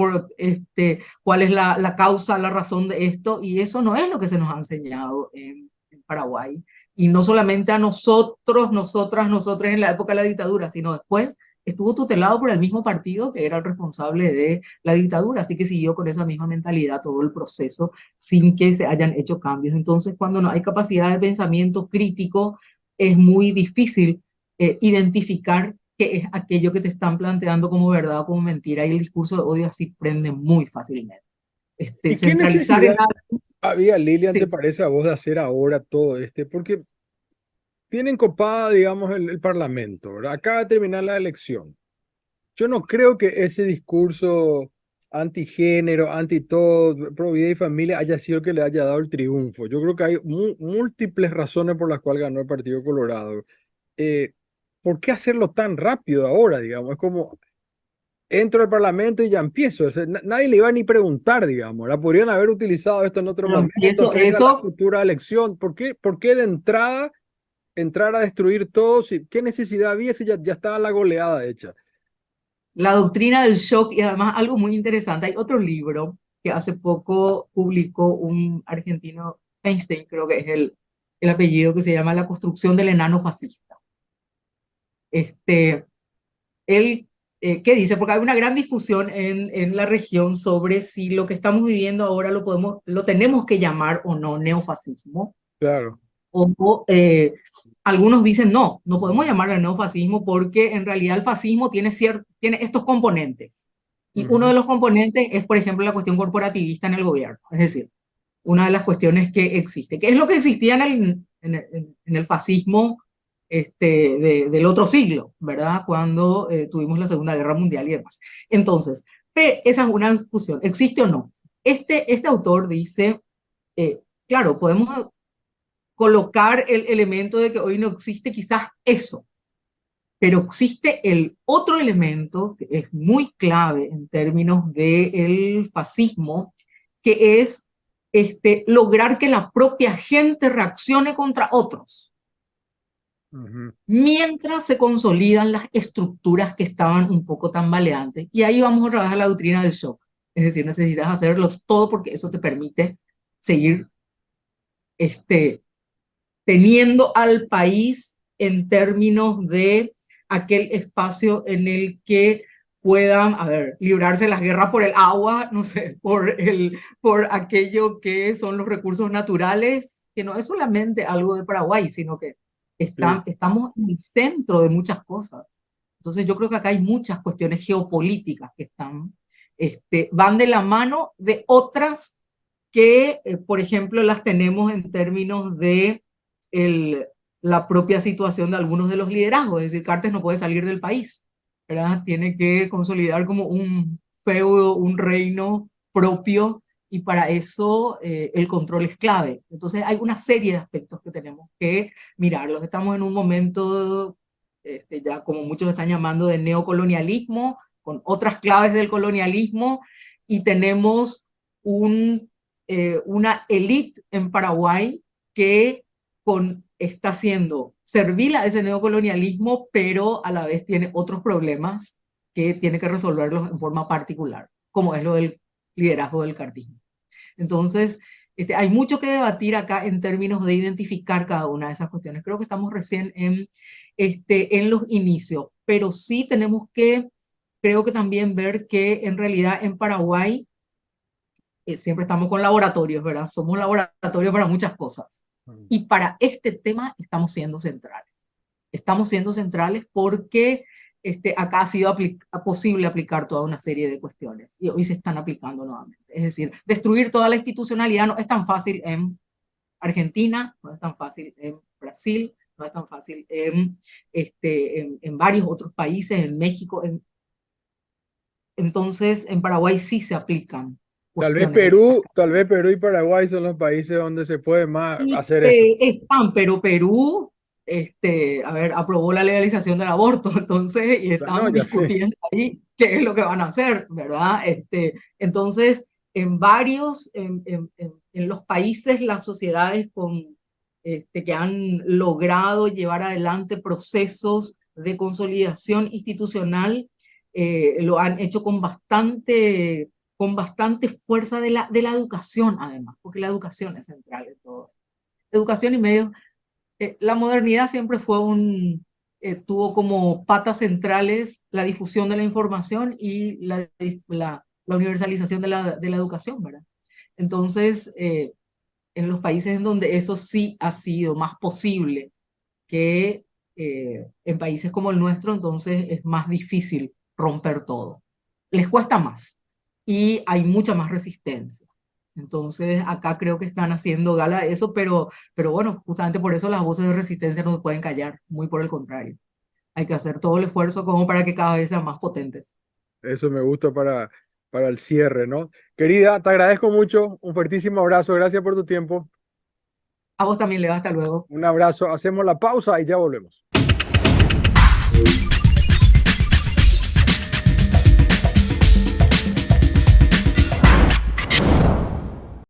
cuál es la causa, la razón de esto, y eso no es lo que se nos ha enseñado en Paraguay. Y no solamente a nosotros, nosotras, nosotros en la época de la dictadura, sino después estuvo tutelado por el mismo partido que era el responsable de la dictadura, así que siguió con esa misma mentalidad todo el proceso sin que se hayan hecho cambios. Entonces, cuando no hay capacidad de pensamiento crítico, es muy difícil identificar qué es aquello que te están planteando como verdad o como mentira, y el discurso de odio así prende muy fácilmente. ¿Y qué Centralizar necesidad en algo, había, Lilian, te sí, parece a vos de hacer ahora todo este? Porque tienen copada, digamos, el Parlamento, ¿verdad? Acaba de terminar la elección. Yo no creo que ese discurso antigénero, anti todo, pro vida y familia haya sido el que le haya dado el triunfo. Yo creo que hay múltiples razones por las cuales ganó el Partido Colorado. Eh, ¿Por qué hacerlo tan rápido ahora, digamos? Es como, entro al Parlamento y ya empiezo. O sea, nadie le iba a ni preguntar, digamos. La podrían haber utilizado esto en otro pero momento, empiezo cerca de la eso. futura elección. Por qué de entrada entrar a destruir todo? ¿Qué necesidad había si ya estaba la goleada hecha? La doctrina del shock, y además algo muy interesante, hay otro libro que hace poco publicó un argentino, Einstein creo que es el apellido, que se llama La construcción del enano fascista. Este, él, ¿qué dice? Porque hay una gran discusión en la región sobre si lo que estamos viviendo ahora lo tenemos que llamar o no neofascismo, Claro. o algunos dicen no, no podemos llamarlo neofascismo porque en realidad el fascismo tiene estos componentes. Y uno de Ujú. los componentes es, por ejemplo, la cuestión corporativista en el gobierno. Es decir, una de las cuestiones que existe, que es lo que existía en el fascismo del otro siglo, ¿verdad? Cuando tuvimos la Segunda Guerra Mundial y demás. Entonces, esa es una discusión, ¿existe o no? Este autor dice, claro, podemos colocar el elemento de que hoy no existe quizás eso, pero existe el otro elemento que es muy clave en términos del fascismo, que es lograr que la propia gente reaccione contra otros, Ujú. mientras se consolidan las estructuras que estaban un poco tambaleantes. Y ahí vamos otra vez a la doctrina del shock. Es decir, necesitas hacerlo todo porque eso te permite seguir este, teniendo al país en términos de aquel espacio en el que puedan, a ver, librarse las guerras por el agua, no sé, por aquello que son los recursos naturales, que no es solamente algo de Paraguay, sino que Sí. estamos en el centro de muchas cosas. Entonces yo creo que acá hay muchas cuestiones geopolíticas que van de la mano de otras que, por ejemplo, las tenemos en términos de el, la propia situación de algunos de los liderazgos. Es decir, Cartes no puede salir del país, ¿verdad? Tiene que consolidar como un feudo, un reino propio, y para eso el control es clave. Entonces hay una serie de aspectos que tenemos que mirarlos. Estamos en un momento, ya como muchos están llamando, de neocolonialismo, con otras claves del colonialismo, y tenemos una élite en Paraguay que está siendo servil a ese neocolonialismo, pero a la vez tiene otros problemas que tiene que resolverlos en forma particular, como es lo del liderazgo del cartismo. Entonces, hay mucho que debatir acá en términos de identificar cada una de esas cuestiones. Creo que estamos recién en los inicios, pero sí tenemos que, creo que también ver que en realidad en Paraguay siempre estamos con laboratorios, ¿verdad? Somos laboratorios para muchas cosas. Y para este tema estamos siendo centrales. Estamos siendo centrales porque acá ha sido posible aplicar toda una serie de cuestiones y hoy se están aplicando nuevamente. Es decir, destruir toda la institucionalidad no es tan fácil en Argentina, no es tan fácil en Brasil, no es tan fácil en varios otros países, en México. Entonces, en Paraguay sí se aplican cuestiones de estas. Tal vez Perú y Paraguay son los países donde se puede más hacer esto. Están, pero Perú, a ver, aprobó la legalización del aborto, entonces, y No, están ya sé. discutiendo ahí qué es lo que van a hacer, ¿verdad? Entonces, en varios, en los países, las sociedades que han logrado llevar adelante procesos de consolidación institucional, lo han hecho con bastante fuerza de la educación, además, porque la educación es central en todo. Educación y medios. La modernidad siempre tuvo como patas centrales la difusión de la información y la universalización de la educación, ¿verdad? Entonces, en los países en donde eso sí ha sido más posible que en países como el nuestro, entonces es más difícil romper todo. Les cuesta más y hay mucha más resistencia. Entonces, acá creo que están haciendo gala de eso, pero bueno, justamente por eso las voces de resistencia no se pueden callar, muy por el contrario. Hay que hacer todo el esfuerzo como para que cada vez sean más potentes. Eso me gusta para el cierre, ¿no? Querida, te agradezco mucho. Un fuertísimo abrazo. Gracias por tu tiempo. A vos también, Leo, hasta luego. Un abrazo. Hacemos la pausa y ya volvemos.